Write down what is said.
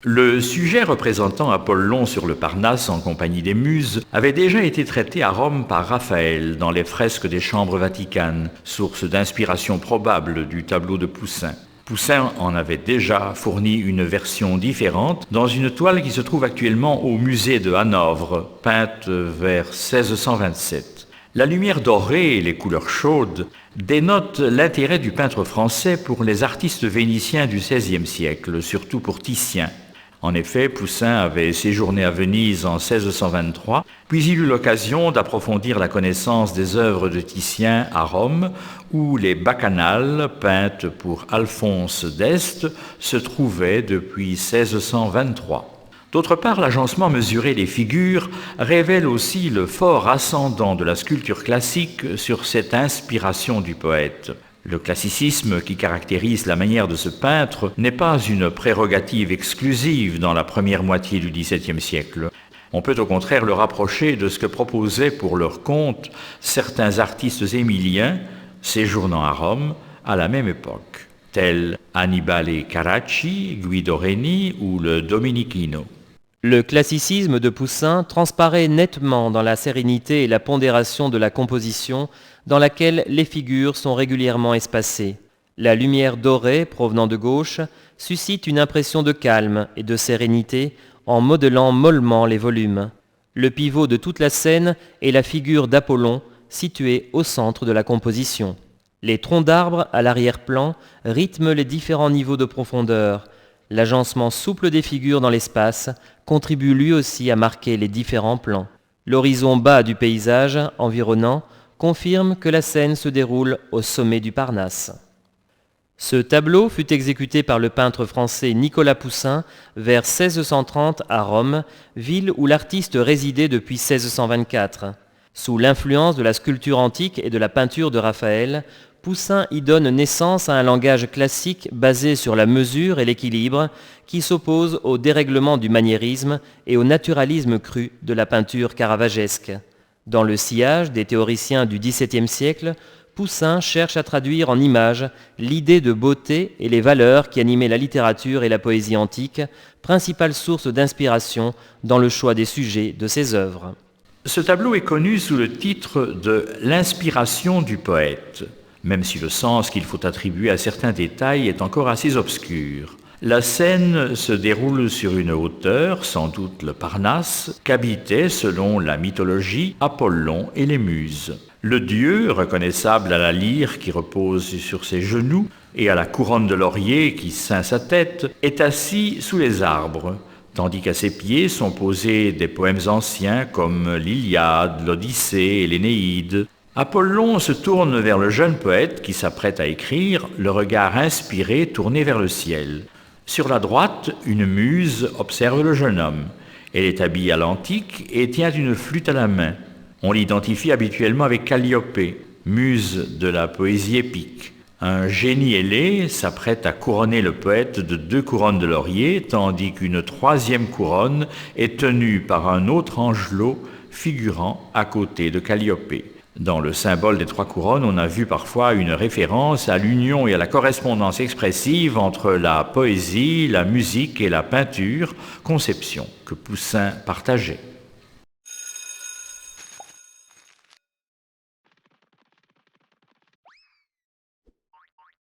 Le sujet représentant Apollon sur le Parnasse en compagnie des Muses avait déjà été traité à Rome par Raphaël dans les fresques des chambres vaticanes, source d'inspiration probable du tableau de Poussin. Poussin en avait déjà fourni une version différente dans une toile qui se trouve actuellement au musée de Hanovre, peinte vers 1627. La lumière dorée et les couleurs chaudes dénotent l'intérêt du peintre français pour les artistes vénitiens du XVIe siècle, surtout pour Titien. En effet, Poussin avait séjourné à Venise en 1623, puis il eut l'occasion d'approfondir la connaissance des œuvres de Titien à Rome, où les bacchanales, peintes pour Alphonse d'Este, se trouvaient depuis 1623. D'autre part, l'agencement mesuré des figures révèle aussi le fort ascendant de la sculpture classique sur cette inspiration du poète. Le classicisme qui caractérise la manière de se peindre n'est pas une prérogative exclusive dans la première moitié du XVIIe siècle. On peut au contraire le rapprocher de ce que proposaient pour leur compte certains artistes émiliens séjournant à Rome à la même époque, tels Annibale Carracci, Guido Reni ou le Domenichino. Le classicisme de Poussin transparaît nettement dans la sérénité et la pondération de la composition dans laquelle les figures sont régulièrement espacées. La lumière dorée provenant de gauche suscite une impression de calme et de sérénité en modelant mollement les volumes. Le pivot de toute la scène est la figure d'Apollon située au centre de la composition. Les troncs d'arbres à l'arrière-plan rythment les différents niveaux de profondeur. L'agencement souple des figures dans l'espace contribue lui aussi à marquer les différents plans. L'horizon bas du paysage environnant confirme que la scène se déroule au sommet du Parnasse. Ce tableau fut exécuté par le peintre français Nicolas Poussin vers 1630 à Rome, ville où l'artiste résidait depuis 1624. Sous l'influence de la sculpture antique et de la peinture de Raphaël, Poussin y donne naissance à un langage classique basé sur la mesure et l'équilibre qui s'oppose au dérèglement du maniérisme et au naturalisme cru de la peinture caravagesque. Dans le sillage des théoriciens du XVIIe siècle, Poussin cherche à traduire en images l'idée de beauté et les valeurs qui animaient la littérature et la poésie antique, principale source d'inspiration dans le choix des sujets de ses œuvres. Ce tableau est connu sous le titre de « L'inspiration du poète », même si le sens qu'il faut attribuer à certains détails est encore assez obscur. La scène se déroule sur une hauteur, sans doute le Parnasse, qu'habitaient, selon la mythologie, Apollon et les Muses. Le dieu, reconnaissable à la lyre qui repose sur ses genoux et à la couronne de laurier qui ceint sa tête, est assis sous les arbres, tandis qu'à ses pieds sont posés des poèmes anciens comme l'Iliade, l'Odyssée et l'Énéide. Apollon se tourne vers le jeune poète qui s'apprête à écrire, le regard inspiré tourné vers le ciel. Sur la droite, une muse observe le jeune homme. Elle est habillée à l'antique et tient une flûte à la main. On l'identifie habituellement avec Calliope, muse de la poésie épique. Un génie ailé s'apprête à couronner le poète de 2 couronnes de laurier, tandis qu'une 3e couronne est tenue par un autre angelot figurant à côté de Calliope. Dans le symbole des 3 couronnes, on a vu parfois une référence à l'union et à la correspondance expressive entre la poésie, la musique et la peinture, conception que Poussin partageait.